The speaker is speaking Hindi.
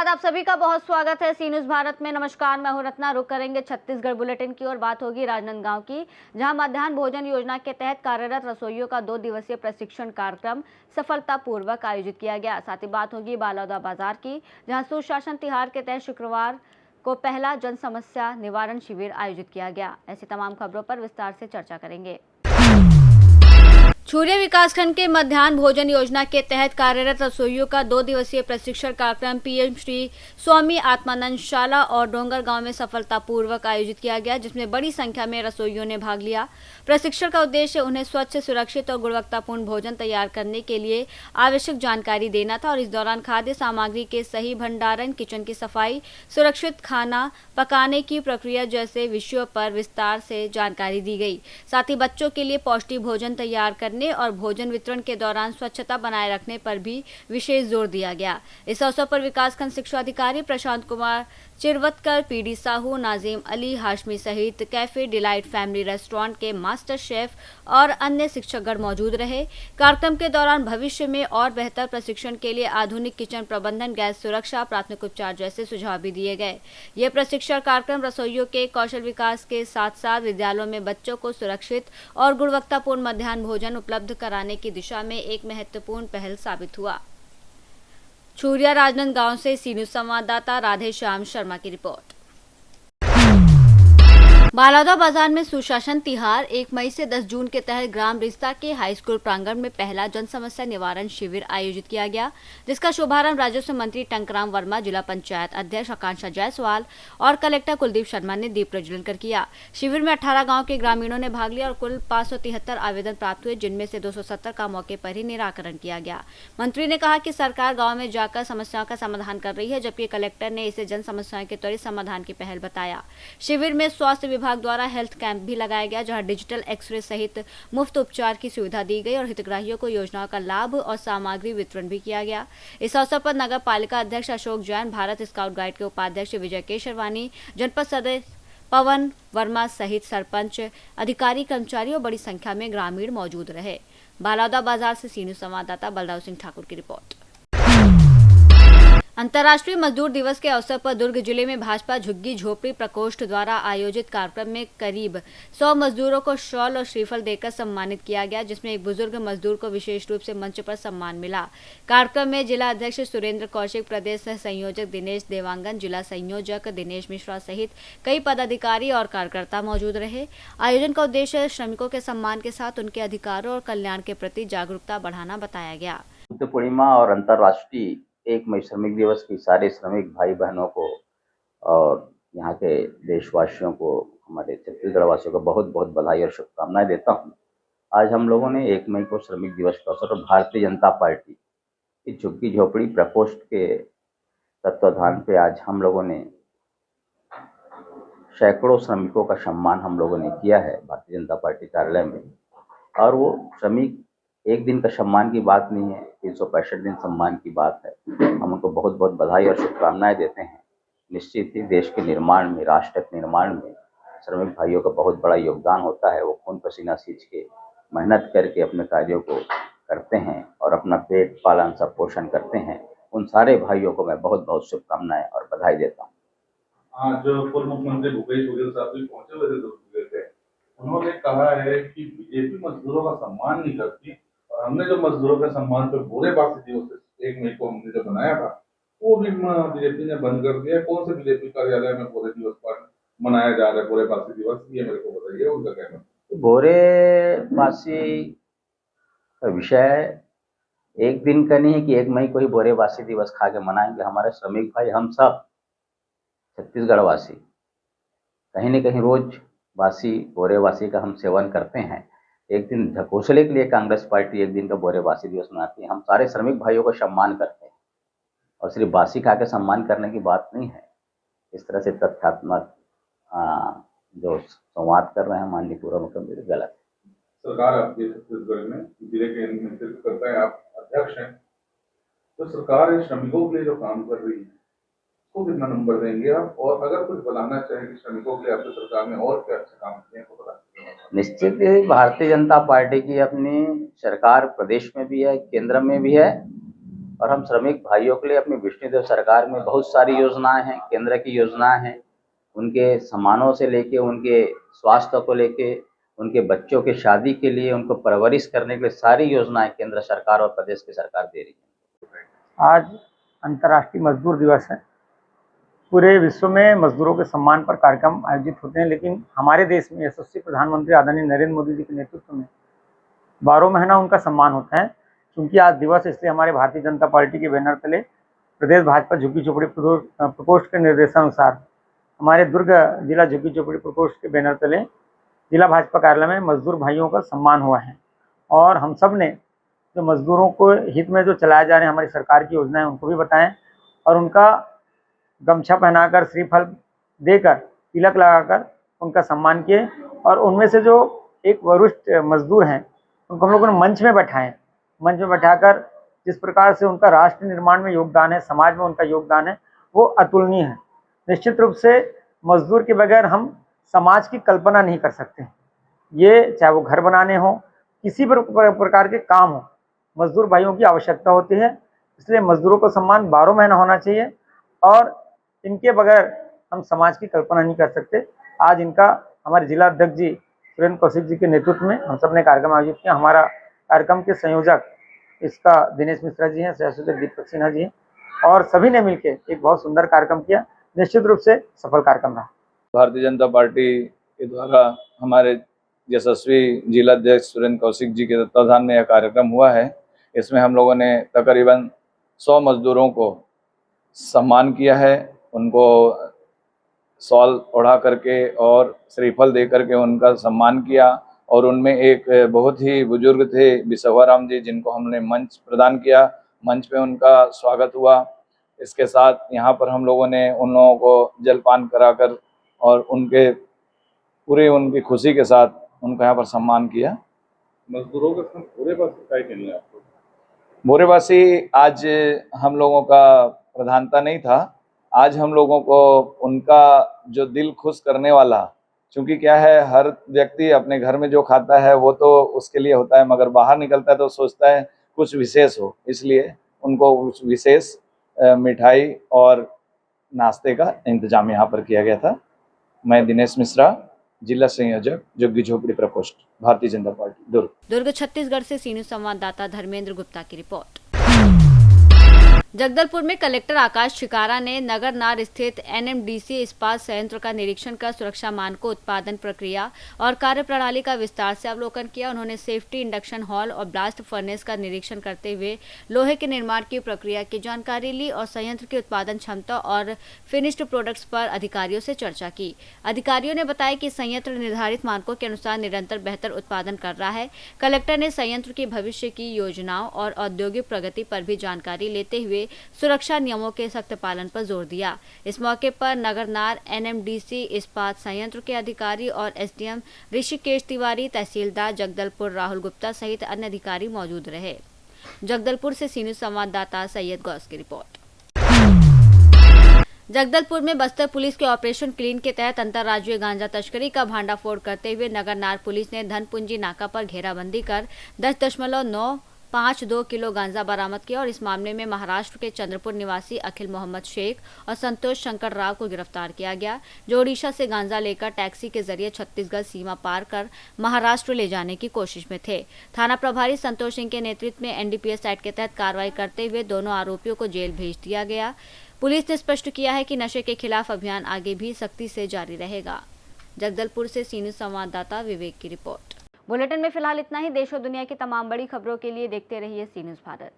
आप सभी का बहुत स्वागत है सी न्यूज भारत में। नमस्कार, मैं हूं रत्ना। रुक करेंगे छत्तीसगढ़ बुलेटिन की और बात होगी राजनांदगांव की, जहां मध्याह्न भोजन योजना के तहत कार्यरत रसोइयों का 2 दिवसीय प्रशिक्षण कार्यक्रम सफलतापूर्वक आयोजित किया गया। साथ ही बात होगी बालौदा बाजार की, जहां सुशासन तिहार के तहत शुक्रवार को पहला जन समस्या निवारण शिविर आयोजित किया गया। ऐसी तमाम खबरों पर विस्तार से चर्चा करेंगे। छुरिया विकासखंड के मध्याह्न भोजन योजना के तहत कार्यरत रसोइयों का 2 दिवसीय प्रशिक्षण कार्यक्रम पीएम श्री स्वामी आत्मानंद शाला और डोंगर गांव में सफलतापूर्वक आयोजित किया गया, जिसमें बड़ी संख्या में रसोइयों ने भाग लिया। प्रशिक्षण का उद्देश्य उन्हें स्वच्छ, सुरक्षित और गुणवत्तापूर्ण भोजन तैयार करने के लिए आवश्यक जानकारी देना था और इस दौरान खाद्य सामग्री के सही भंडारण, किचन की सफाई, सुरक्षित खाना पकाने की प्रक्रिया जैसे विषयों पर विस्तार से जानकारी दी गई। साथ ही बच्चों के लिए पौष्टिक भोजन तैयार करने और भोजन वितरण के दौरान स्वच्छता बनाए रखने पर भी विशेष जोर दिया गया। इस अवसर पर विकासखंड शिक्षा अधिकारी प्रशांत कुमार चिरवतकर, पीडी साहू, नाजिम अली हाशमी सहित कैफे डिलाइट फैमिली रेस्टोरेंट के मास्टर शेफ और अन्य शिक्षकगण मौजूद रहे। कार्यक्रम के दौरान भविष्य में और बेहतर प्रशिक्षण के लिए आधुनिक किचन प्रबंधन, गैस सुरक्षा, प्राथमिक उपचार जैसे सुझाव भी दिए गए। ये प्रशिक्षण कार्यक्रम रसोइयों के कौशल विकास के साथ साथ विद्यालयों में बच्चों को सुरक्षित और गुणवत्तापूर्ण मध्याह्न भोजन उपलब्ध कराने की दिशा में एक महत्वपूर्ण पहल साबित हुआ। छुरिया राजनांदगांव से सी न्यूज संवाददाता राधेश्याम शर्मा की रिपोर्ट। बालौदा बाजार में सुशासन तिहार 1 मई से 10 जून के तहत ग्राम रिश्ता के हाई स्कूल प्रांगण में पहला जन समस्या निवारण शिविर आयोजित किया गया, जिसका शुभारंभ राजस्व मंत्री टंकराम वर्मा, जिला पंचायत अध्यक्ष आकांक्षा जायसवाल और कलेक्टर कुलदीप शर्मा ने दीप प्रज्वलन कर किया। शिविर में 18 गाँव के ग्रामीणों ने भाग लिया और कुल 573 आवेदन प्राप्त हुए, जिनमें से 270 का मौके पर ही निराकरण किया गया। मंत्री ने कहा कि सरकार गाँव में जाकर समस्याओं का समाधान कर रही है, जबकि कलेक्टर ने इसे जन समस्याओं के त्वरित समाधान की पहल बताया। शिविर में स्वास्थ्य विभाग द्वारा हेल्थ कैंप भी लगाया गया, जहां डिजिटल एक्सरे सहित मुफ्त उपचार की सुविधा दी गई और हितग्राहियों को योजनाओं का लाभ और सामग्री वितरण भी किया गया। इस अवसर पर नगर पालिका अध्यक्ष अशोक जैन, भारत स्काउट गाइड के उपाध्यक्ष विजय केशरवानी, जनपद सदस्य पवन वर्मा सहित सरपंच, अधिकारी, कर्मचारी और बड़ी संख्या में ग्रामीण मौजूद रहे। बालौदा बाजार से सी न्यूज संवाददाता बलराव सिंह ठाकुर की रिपोर्ट। अंतर्राष्ट्रीय मजदूर दिवस के अवसर पर दुर्ग जिले में भाजपा झुग्गी झोपड़ी प्रकोष्ठ द्वारा आयोजित कार्यक्रम में करीब 100 मजदूरों को शॉल और श्रीफल देकर सम्मानित किया गया, जिसमें एक बुजुर्ग मजदूर को विशेष रूप से मंच पर सम्मान मिला। कार्यक्रम में जिला अध्यक्ष सुरेंद्र कौशिक, प्रदेश सह संयोजक दिनेश देवांगन, जिला संयोजक दिनेश मिश्रा सहित कई पदाधिकारी और कार्यकर्ता मौजूद रहे। आयोजन का उद्देश्य श्रमिकों के सम्मान के साथ उनके अधिकारों और कल्याण के प्रति जागरूकता बढ़ाना बताया गया। बुद्ध पूर्णिमा और अंतर्राष्ट्रीय 1 मई श्रमिक दिवस की सारे श्रमिक भाई बहनों को और यहाँ के देशवासियों को, हमारे छत्तीसगढ़ वासियों को बहुत बहुत बधाई और शुभकामनाएं देता हूँ। आज हम लोगों ने 1 मई को श्रमिक दिवस के अवसर पर भारतीय जनता पार्टी की झुग्गी झोपड़ी प्रकोष्ठ के तत्वाधान पे आज हम लोगों ने सैकड़ों श्रमिकों का सम्मान हम लोगों ने किया है भारतीय जनता पार्टी कार्यालय में। और वो श्रमिक एक दिन का सम्मान की बात नहीं है, 365 दिन सम्मान की बात है। हम उनको बहुत बहुत बधाई और शुभकामनाएं देते हैं। निश्चित ही देश के निर्माण में, राष्ट्र के निर्माण में श्रमिक भाइयों का बहुत बड़ा योगदान होता है। वो खून पसीना सींच के मेहनत करके अपने कार्यों को करते हैं और अपना पेट पालन सब पोषण करते हैं। उन सारे भाइयों को मैं बहुत बहुत शुभकामनाएं और बधाई देता हूँ। आज पूर्व मुख्यमंत्री भूपेश बघेल साहब भी पहुंचे हुए थे दुर्ग पे। उन्होंने कहा है कि बीजेपी मजदूरों का सम्मान नहीं करती और हमने जो मजदूरों के सम्मान पे भूरे बासी दिवस 1 मई को हमने जो बनाया था, वो भी बीजेपी ने बंद कर दिया। कौन से बीजेपी कार्यालय में भूरे दिवस पर मनाया जा रहा है भूरे बासी दिवस, ये मेरे को बताइए। उनका कहना भूरे बासी का विषय एक दिन का नहीं है कि 1 मई को ही भूरे बासी दिवस खा के मनाएंगे। हमारे श्रमिक भाई, हम सब छत्तीसगढ़ वासी कहीं न कहीं रोज बासी भोरे बासी का हम सेवन करते हैं। एक दिन ढकोसले के लिए कांग्रेस पार्टी 1 दिन का भोरे बासी दिवस मनाती है। हम सारे श्रमिक भाइयों को सम्मान करते हैं और सिर्फ बासी खा के सम्मान करने की बात नहीं है। इस तरह से तथ्यात्मक जो संवाद कर रहे हैं माननीय पूर्व मुख्यमंत्री, गलत है। सरकार आपके छत्तीसगढ़ में जिले के नेतृत्व करता है, आप अध्यक्ष हैं, तो सरकार श्रमिकों के लिए जो काम कर रही है को कितना नंबर देंगे आप? और अगर कुछ बताना चाहेंगे श्रमिकों के लिए आपकी सरकार ने और क्या अच्छे काम किए हैं तो बता दीजिए। निश्चित ही भारतीय जनता पार्टी की अपनी सरकार प्रदेश में भी है, केंद्र में भी है और हम श्रमिक भाइयों के लिए अपनी विष्णुदेव सरकार में बहुत सारी योजनाएं हैं, केंद्र की योजनाएं हैं। उनके सम्मानों से लेके, उनके स्वास्थ्य को लेके, उनके बच्चों के शादी के लिए, उनको परवरिश करने के लिए सारी योजनाएं केंद्र सरकार और प्रदेश की सरकार दे रही है। आज अंतर्राष्ट्रीय मजदूर दिवस है। पूरे विश्व में मजदूरों के सम्मान पर कार्यक्रम आयोजित होते हैं, लेकिन हमारे देश में यशस्वी प्रधानमंत्री आदरणीय नरेंद्र मोदी जी के नेतृत्व में 12 महीना उनका सम्मान होता है। क्योंकि आज दिवस इसलिए हमारे भारतीय जनता पार्टी के बैनर तले प्रदेश भाजपा झुग्गी झोपड़ी प्रकोष्ठ के निर्देशानुसार हमारे दुर्ग जिला झुग्गी झोपड़ी प्रकोष्ठ के बैनर तले जिला भाजपा कार्यालय में मजदूर भाइयों का सम्मान हुआ है। और हम सब ने जो मजदूरों को हित में जो चलाए जा रहे हैं हमारी सरकार की योजनाएं उनको भी बताएं और उनका गमछा पहनाकर, श्रीफल देकर, तिलक लगाकर उनका सम्मान किए। और उनमें से जो एक वरिष्ठ मजदूर हैं उनको हम लोगों ने मंच में बैठाएं। मंच में बैठाकर जिस प्रकार से उनका राष्ट्र निर्माण में योगदान है, समाज में उनका योगदान है, वो अतुलनीय है। निश्चित रूप से मजदूर के बगैर हम समाज की कल्पना नहीं कर सकते। ये चाहे वो घर बनाने हो, किसी भी प्रकार के काम हो, मजदूर भाइयों की आवश्यकता होती है। इसलिए मजदूरों को सम्मान 12 महीना होना चाहिए और इनके बगैर हम समाज की कल्पना नहीं कर सकते। आज इनका हमारे जिला अध्यक्ष जी सुरेंद्र कौशिक जी के नेतृत्व में हम सब ने कार्यक्रम आयोजित किया। हमारा कार्यक्रम के संयोजक इसका दिनेश मिश्रा जी हैं, सहसंयोजक दीपक सिन्हा जी हैं और सभी ने मिलकर एक बहुत सुंदर कार्यक्रम किया। निश्चित रूप से सफल कार्यक्रम रहा। भारतीय जनता पार्टी के द्वारा हमारे यशस्वी जिलाध्यक्ष सुरेंद्र कौशिक जी के तत्वाधान में यह कार्यक्रम हुआ है। इसमें हम लोगों ने तकरीबन 100 मजदूरों को सम्मान किया है। उनको शॉल ओढ़ा करके और श्रीफल दे करके उनका सम्मान किया। और उनमें एक बहुत ही बुजुर्ग थे बिसवाराम जी, जिनको हमने मंच प्रदान किया। मंच पे उनका स्वागत हुआ। इसके साथ यहाँ पर हम लोगों ने उन लोगों को जलपान कराकर और उनकी खुशी के साथ उनका यहाँ पर सम्मान किया। मजदूरों के साथ बोरेबासी काय केली है आपको? बोरेबासी आज हम लोगों का प्रधानता नहीं था। आज हम लोगों को उनका जो दिल खुश करने वाला, क्योंकि क्या है, हर व्यक्ति अपने घर में जो खाता है वो तो उसके लिए होता है, मगर बाहर निकलता है तो सोचता है कुछ विशेष हो। इसलिए उनको कुछ विशेष मिठाई और नाश्ते का इंतजाम यहाँ पर किया गया था। मैं दिनेश मिश्रा, जिला संयोजक झुग्गी झोपड़ी प्रकोष्ठ, भारतीय जनता पार्टी, दुर्ग छत्तीसगढ़ से सीनियर संवाददाता धर्मेंद्र गुप्ता की रिपोर्ट। जगदलपुर में कलेक्टर आकाश छिकारा ने नगरनार स्थित एनएमडीसी इस्पात संयंत्र का निरीक्षण कर सुरक्षा मानकों, उत्पादन प्रक्रिया और कार्यप्रणाली का विस्तार से अवलोकन किया। उन्होंने सेफ्टी इंडक्शन हॉल और ब्लास्ट फर्नेस का निरीक्षण करते हुए लोहे के निर्माण की प्रक्रिया की जानकारी ली और संयंत्र की उत्पादन क्षमता और फिनिश्ड प्रोडक्ट्स पर अधिकारियों से चर्चा की। अधिकारियों ने बताया कि संयंत्र निर्धारित मानकों के अनुसार निरंतर बेहतर उत्पादन कर रहा है। कलेक्टर ने संयंत्र की भविष्य की योजनाओं और औद्योगिक प्रगति पर भी जानकारी लेते हुए सुरक्षा नियमों के सख्त पालन पर जोर दिया। इस मौके पर नगरनार एनएमडीसी इस्पात संयंत्र के अधिकारी और एसडीएम ऋषिकेश तिवारी, तहसीलदार जगदलपुर राहुल गुप्ता सहित अन्य अधिकारी मौजूद रहे। जगदलपुर से सीनियर संवाददाता सैयद गौस की रिपोर्ट। जगदलपुर में बस्तर पुलिस के ऑपरेशन क्लीन के तहत अंतर्राज्यीय गांजा तस्करी का भांडाफोड़ करते हुए नगरनार पुलिस ने धनपुंजी नाका पर घेराबंदी कर 10.952 किलो गांजा बरामद किया और इस मामले में महाराष्ट्र के चंद्रपुर निवासी अखिल मोहम्मद शेख और संतोष शंकर राव को गिरफ्तार किया गया, जो ओडिशा से गांजा लेकर टैक्सी के जरिए छत्तीसगढ़ सीमा पार कर महाराष्ट्र ले जाने की कोशिश में थे। थाना प्रभारी संतोष सिंह के नेतृत्व में एनडीपीएस एक्ट के तहत कार्रवाई करते हुए दोनों आरोपियों को जेल भेज दिया गया। पुलिस ने स्पष्ट किया है कि नशे के खिलाफ अभियान आगे भी सख्ती से जारी रहेगा। जगदलपुर से सीनियर संवाददाता विवेक की रिपोर्ट। बुलेटिन में फिलहाल इतना ही। देश और दुनिया की तमाम बड़ी खबरों के लिए देखते रहिए सी न्यूज़ भारत।